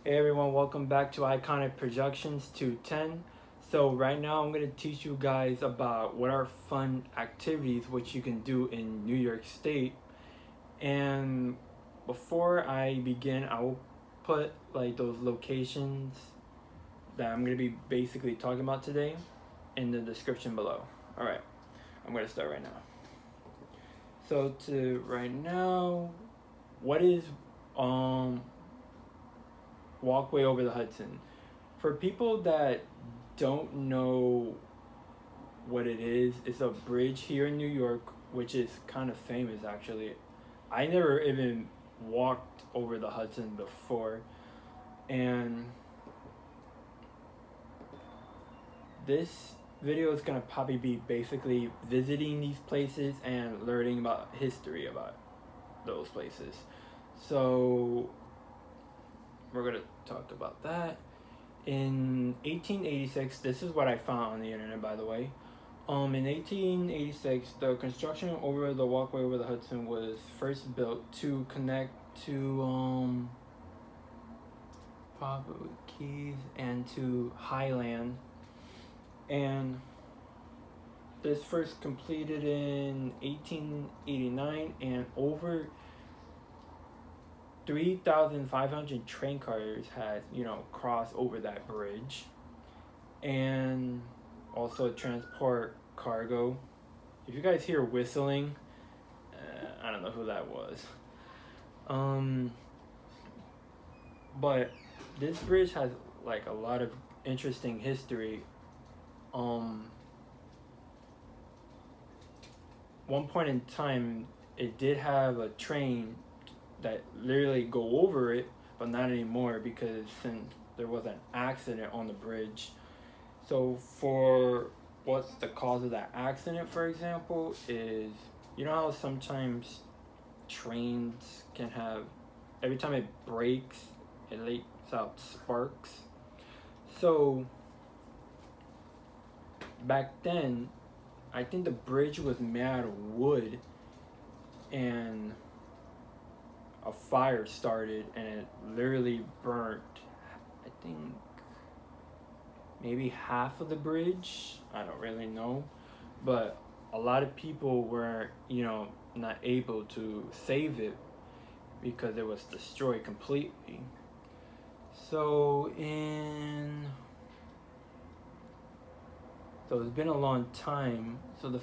Hey everyone, welcome back to Iconic Productions210. So right now I'm going to teach you guys about what are fun activities which you can do in New York State. And before I begin, I will put like those locations that I'm going to be basically talking about today in the description below. All right, I'm going to start right now. So to right now, what is um Walkway over the Hudson? For people that don't know what it is, it's a bridge here in New York, which is kind of famous actually. I never even walked over the Hudson before, and this video is gonna probably be basically visiting these places and learning about history about those places. So we're gonna talk about that. In 1886, this is what I found on the internet, by the way. In 1886, the construction over the walkway over the Hudson was first built to connect to Poughkeepsie and to Highland, and this first completed in 1889, and over 3,500 train cars had crossed over that bridge, and also transport cargo. If you guys hear whistling, I don't know who that was. Um, but this bridge has like a lot of interesting history. One point in time, it did have a train that literally go over it, but not anymore because since there was an accident on the bridge. So for what's the cause of that accident, for example, is how sometimes trains can have, every time it breaks, it lets out sparks. So back then, I think the bridge was made out of wood, and a fire started and it literally burnt, I think, maybe half of the bridge. I don't really know, but a lot of people were not able to save it because it was destroyed completely. So it's been a long time. So the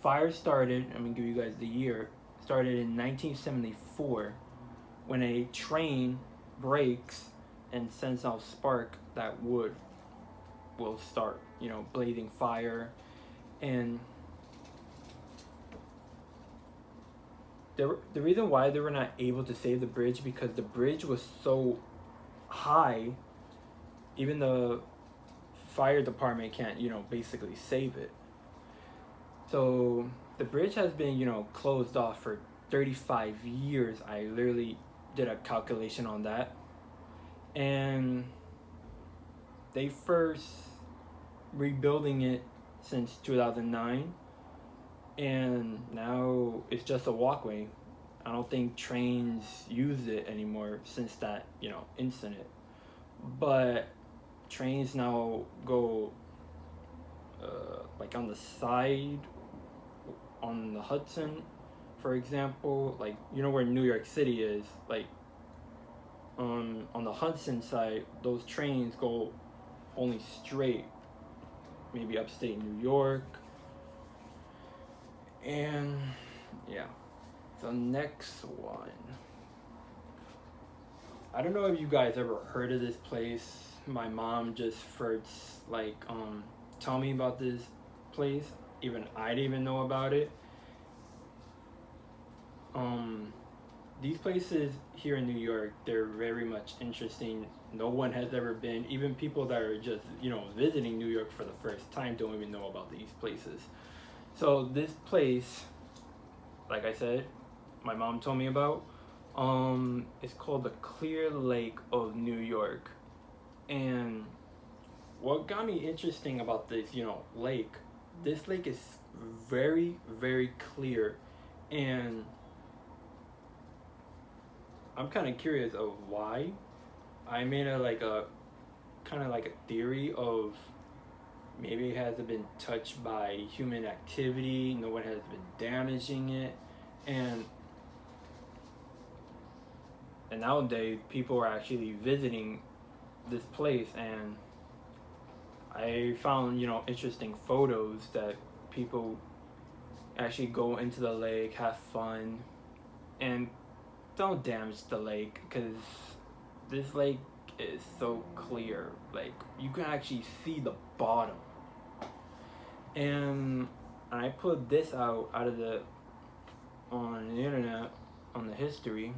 fire started, I'm gonna give you guys the year, started in 1974 when a train breaks and sends out spark. That wood will start blazing fire. And the reason why they were not able to save the bridge, because the bridge was so high, even the fire department can't basically save it. So the bridge has been closed off for 35 years. I literally did a calculation on that, and they first rebuilding it since 2009, and now it's just a walkway. I don't think trains use it anymore since that incident, but trains now go like on the side on the Hudson, for example, like where New York City is, like on the Hudson side, those trains go only straight, maybe upstate New York. And yeah, so next one, I don't know if you guys ever heard of this place. My mom just first tell me about this place. Even I didn't even know about it. These places here in New York, they're very much interesting. No one has ever been. Even people that are just visiting New York for the first time don't even know about these places. So this place, like I said, my mom told me about, it's called the Clear Lake of New York. And what got me interesting about this lake, this lake is very, very clear, and I'm kind of curious of why. I made a kind of like a theory of maybe it hasn't been touched by human activity, no one has been damaging it, and nowadays people are actually visiting this place, and I found, interesting photos that people actually go into the lake, have fun, and don't damage the lake, because this lake is so clear. Like, you can actually see the bottom. And I put this out of the on the internet, on the history.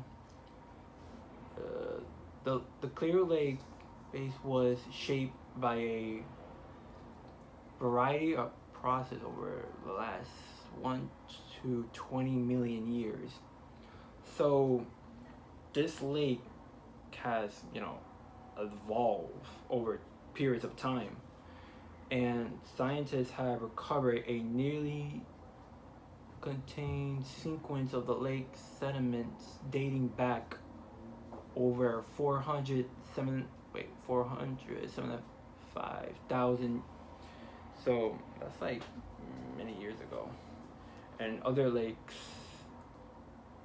The Clear Lake base was shaped by a variety of process over the last 1 to 20 million years. So this lake has, evolved over periods of time, and scientists have recovered a nearly contained sequence of the lake's sediments dating back over 475,000. So that's like many years ago. And other lakes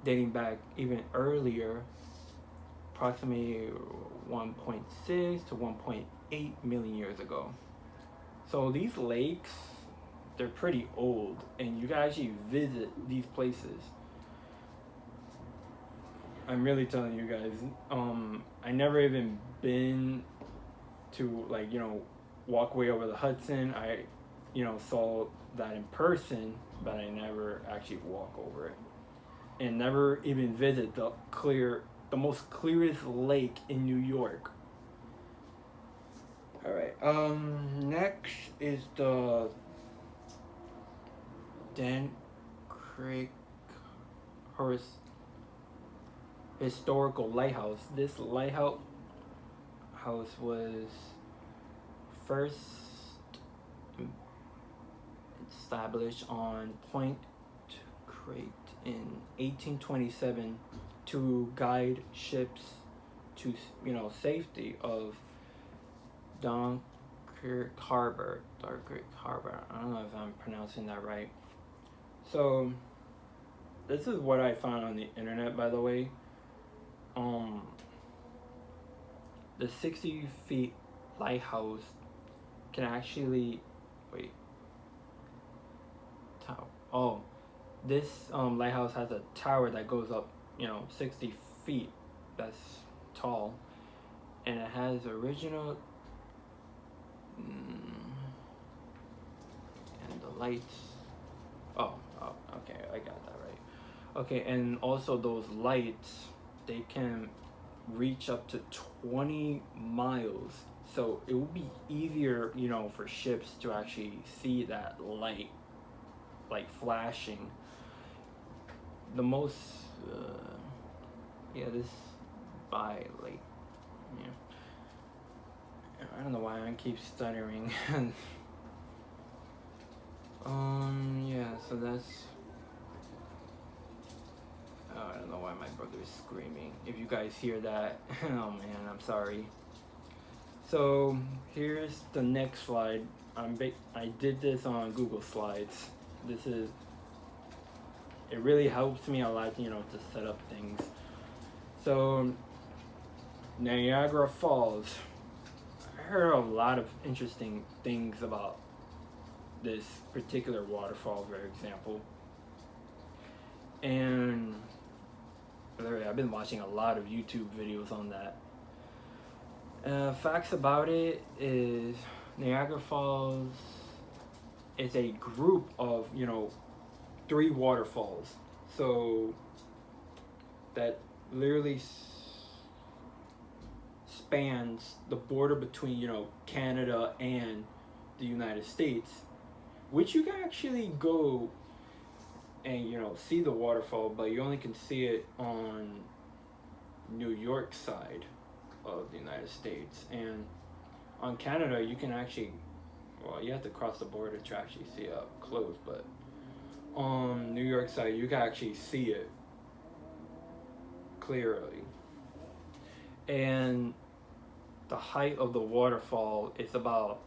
dating back even earlier, approximately 1.6 to 1.8 million years ago. So these lakes, they're pretty old, and you can actually visit these places. I'm really telling you guys, I never even been to, Walkway over the Hudson. I, saw that in person, but I never actually walk over it. And never even visit the most clearest lake in New York. Alright, next is the Dunkirk Horace Historical Lighthouse. This lighthouse was first established on Point Crete in 1827 to guide ships to, safety of Dunkirk Harbor. I don't know if I'm pronouncing that right. So this is what I found on the internet, by the way. The 60 feet lighthouse can actually this lighthouse has a tower that goes up 60 feet. That's tall, and it has original and the lights. Okay, I got that right. Okay, and also those lights, they can reach up to 20 miles, so it would be easier, for ships to actually see that light, like flashing. The most, this I don't know why I keep stuttering. So that's. I don't know why my brother is screaming. If you guys hear that, oh man, I'm sorry. So here's the next slide. I did this on Google Slides. It really helps me a lot, to set up things. So Niagara Falls. I heard a lot of interesting things about this particular waterfall, for example. And I've been watching a lot of YouTube videos on that. Facts about it is Niagara Falls is a group of, 3 waterfalls. So that literally spans the border between, Canada and the United States, which you can actually go and see the waterfall, but you only can see it on New York side of the United States. And on Canada, you can actually, you have to cross the border to actually see it up close, but on New York side, you can actually see it clearly. And the height of the waterfall is about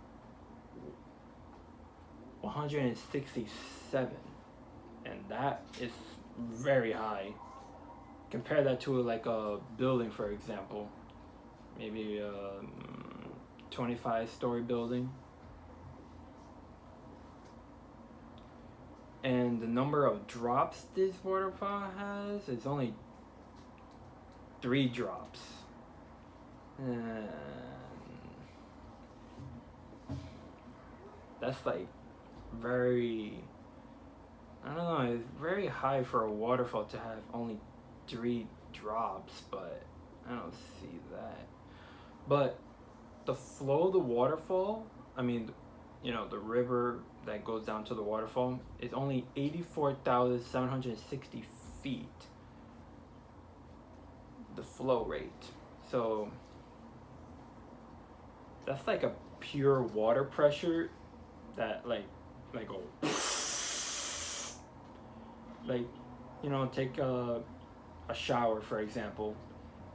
167, and that is very high. Compare that to like a building, for example, maybe a 25-story building. And the number of drops this waterfall has is only 3 drops. And that's like very, I don't know, it's very high for a waterfall to have only 3 drops, but I don't see that. But the flow of the waterfall, I mean, you know, the river that goes down to the waterfall is only 84,760 feet. The flow rate. So that's like a pure water pressure that like go like, you know, take a shower, for example.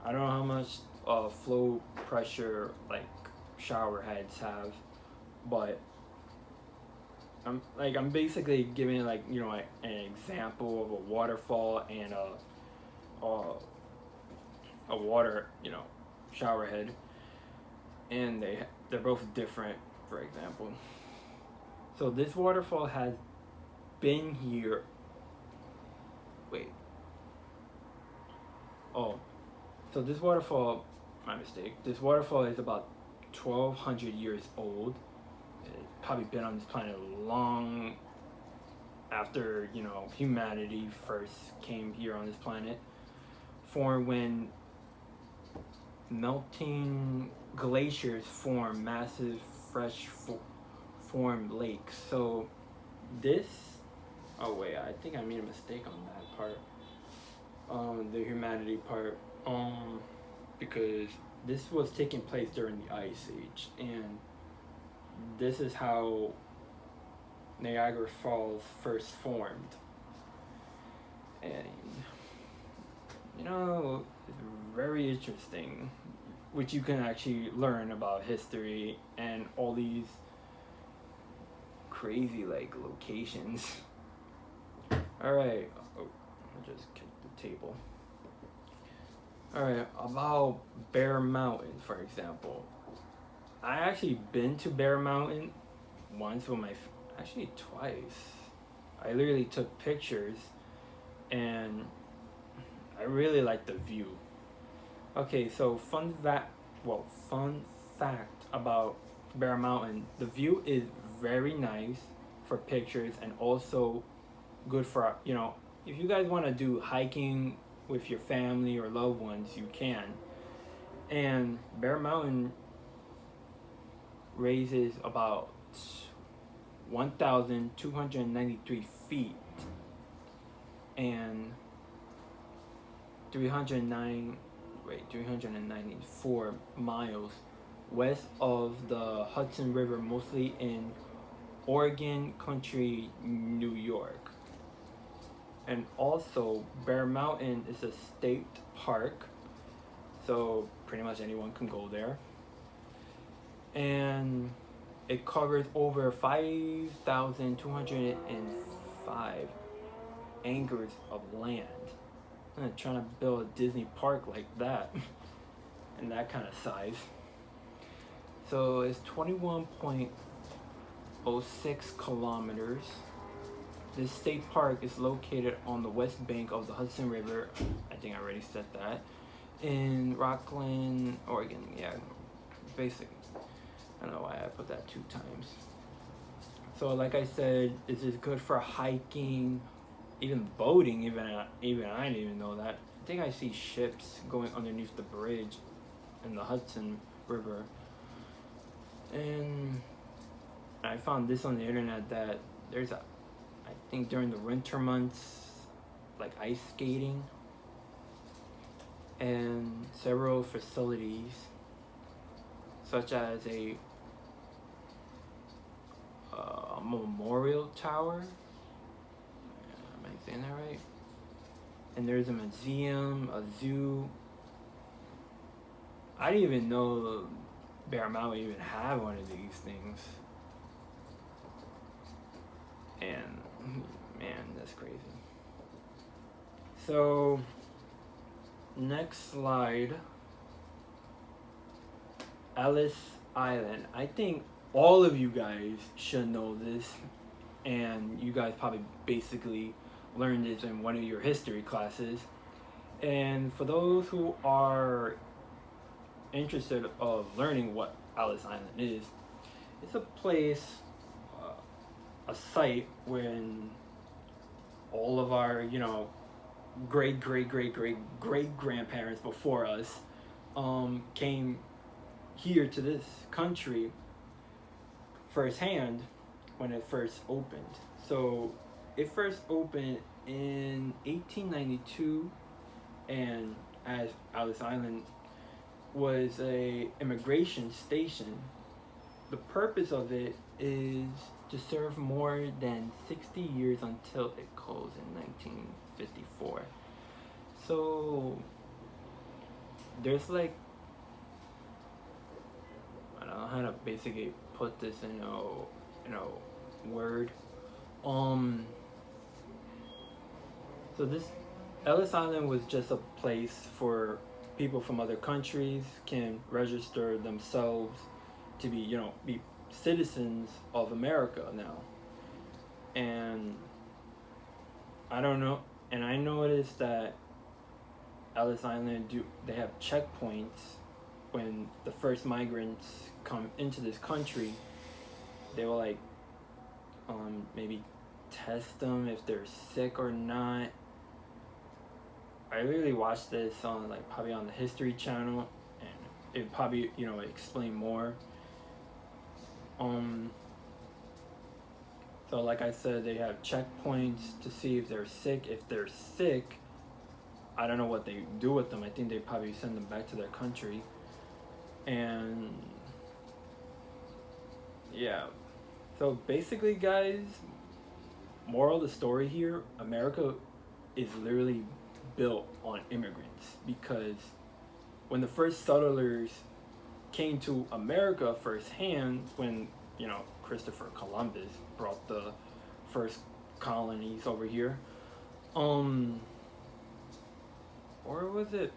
I don't know how much flow pressure like shower heads have, but I'm basically giving like, you know, an example of a waterfall and a water, you know, shower head, and they're both different, for example. So this waterfall has been here. Wait. Oh, so this waterfall, my mistake. This waterfall is about 1,200 years old. It's probably been on this planet long after, you know, humanity first came here on this planet. Formed when melting glaciers form massive fresh formed lakes. So this, oh wait, I think I made a mistake on that part, the humanity part, because this was taking place during the Ice Age, and this is how Niagara Falls first formed. And you know, it's very interesting, which you can actually learn about history and all these crazy like locations. Alright, oh, I just kicked the table. Alright, about Bear Mountain, for example. I actually been to Bear Mountain once with actually twice. I literally took pictures, and I really like the view. Okay, so fun fact about Bear Mountain, the view is very nice for pictures, and also good for, you know, if you guys want to do hiking with your family or loved ones, you can. And Bear Mountain raises about 1,293 feet and 394 miles west of the Hudson River, mostly in Oregon Country, New York. And also, Bear Mountain is a state park, so pretty much anyone can go there. And it covers over 5,205 acres of land. I'm trying to build a Disney park like that, and that kind of size. So it's 21.06 kilometers. This state park is located on the west bank of the Hudson River. I think I already said that. In Rockland, Oregon. Yeah, basically. I don't know why I put that 2 times. So like I said, this is good for hiking, even boating. Even I didn't even know that. I think I see ships going underneath the bridge in the Hudson River. And I found this on the internet that there's I think during the winter months, like ice skating, and several facilities such as a memorial tower. Am I saying that right? And there's a museum, a zoo. I didn't even know Bear Mountain even have one of these things. And man, that's crazy. So next slide. Ellis Island. I think all of you guys should know this, and you guys probably basically learned this in one of your history classes. And for those who are interested of learning what Ellis Island is, it's a place, a site when all of our, great grandparents before us came here to this country firsthand when it first opened. So it first opened in 1892, and as Ellis Island was a immigration station. The purpose of it is to serve more than 60 years until it closed in 1954. So there's like, I don't know how to basically put this in a word. So this Ellis Island was just a place for people from other countries can register themselves to be citizens of America now. And I don't know, and I noticed that Ellis Island they have checkpoints when the first migrants come into this country. They will maybe test them if they're sick or not. I really watched this on probably on the History Channel, and it probably explain more. So like I said, they have checkpoints to see if they're sick. If they're sick, I don't know what they do with them. I think they probably send them back to their country. And yeah, so basically, guys, moral of the story here: America is literally built on immigrants, because when the first settlers came to America firsthand, when Christopher Columbus brought the first colonies over here, or was it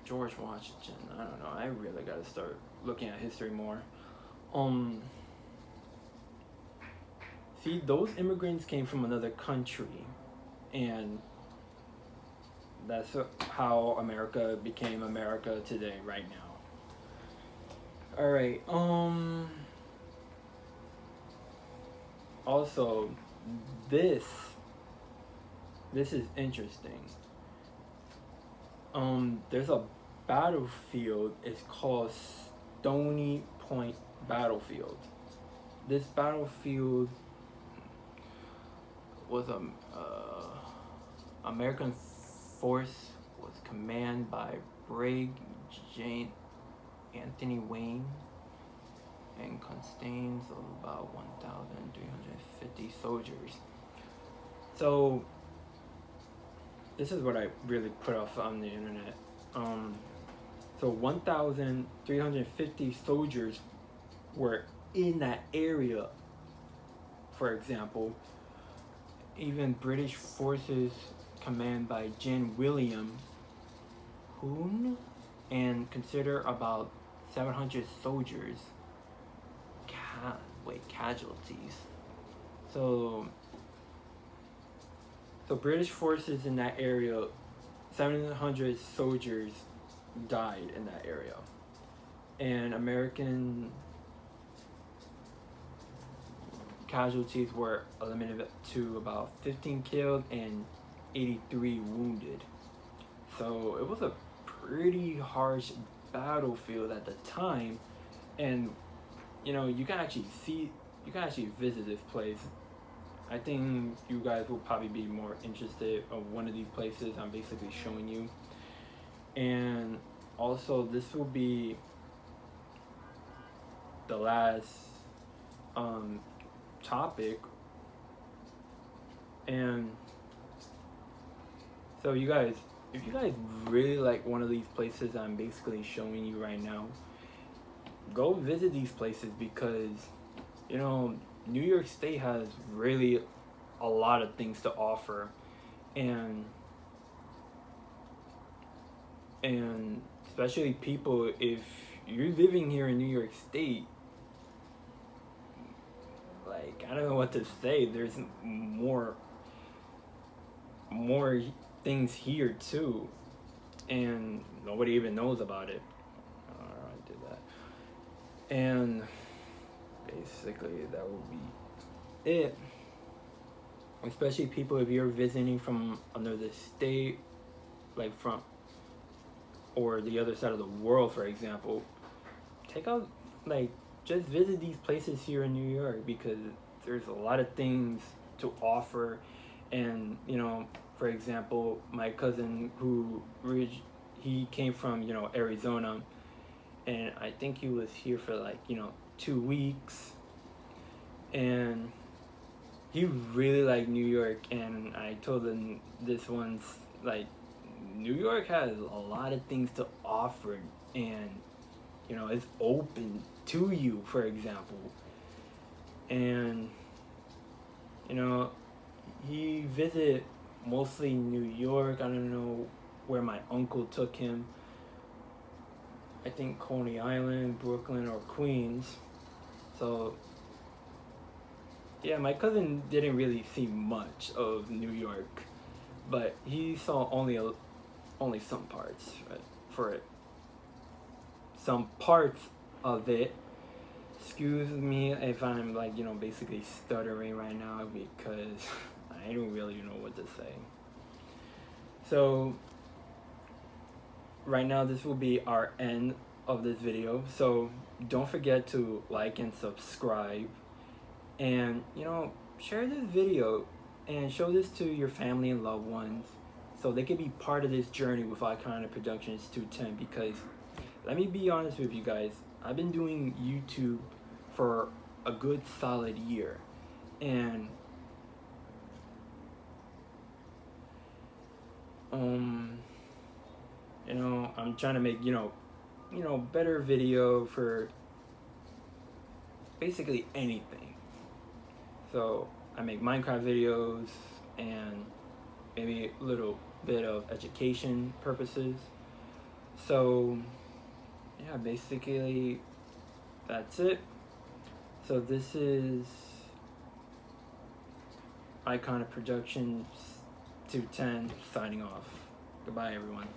George Washington? I don't know. I really got to start looking at history more. See, those immigrants came from another country, and that's how America became America today, right now. All right. Also, this is interesting. There's a battlefield. It's called Stony Point Battlefield. This battlefield was American force was commanded by Brig Jane Anthony Wayne and contains about 1,350 soldiers. So this is what I really put off on the internet. So 1,350 soldiers were in that area. For example, even British forces commanded by Gen William Hoon and consider about 700 soldiers casualties. So British forces in that area, 700 soldiers died in that area, and American casualties were limited to about 15 killed and 83 wounded. So it was a pretty harsh battlefield at the time, and you can actually visit this place. I think you guys will probably be more interested in one of these places I'm basically showing you. And also, this will be the last topic. And so if you guys really like one of these places I'm basically showing you right now, go visit these places because, you know, New York State has really a lot of things to offer, and and especially people, if you're living here in New York State, like, I don't know what to say. There's more things here too, and nobody even knows about it. I did that, and basically that would be it. Especially people, if you're visiting from another state, like from or the other side of the world, for example, take out, like, just visit these places here in New York because there's a lot of things to offer. And, you know, for example, my cousin he came from, you know, Arizona, and I think he was here for like, you know, 2 weeks, and he really liked New York. And I told him this once, like, New York has a lot of things to offer, and, you know, it's open to you, for example. And, you know, he visited mostly New York. I don't know where my uncle took him. I think Coney Island, Brooklyn, or Queens. So, yeah, my cousin didn't really see much of New York, but he saw only some parts, right? For it, some parts of it. Excuse me if I'm, like, you know, basically stuttering right now because I don't really know what to say. So right now this will be our end of this video. So don't forget to like and subscribe, and, you know, share this video and show this to your family and loved ones so they can be part of this journey with Iconic Productions 210. Because let me be honest with you guys, I've been doing YouTube for a good solid year, and you know, I'm trying to make, you know, better video for basically anything. So I make Minecraft videos and maybe a little bit of education purposes. So yeah, basically that's it. So this is Iconic Productions 210 signing off. Goodbye, everyone.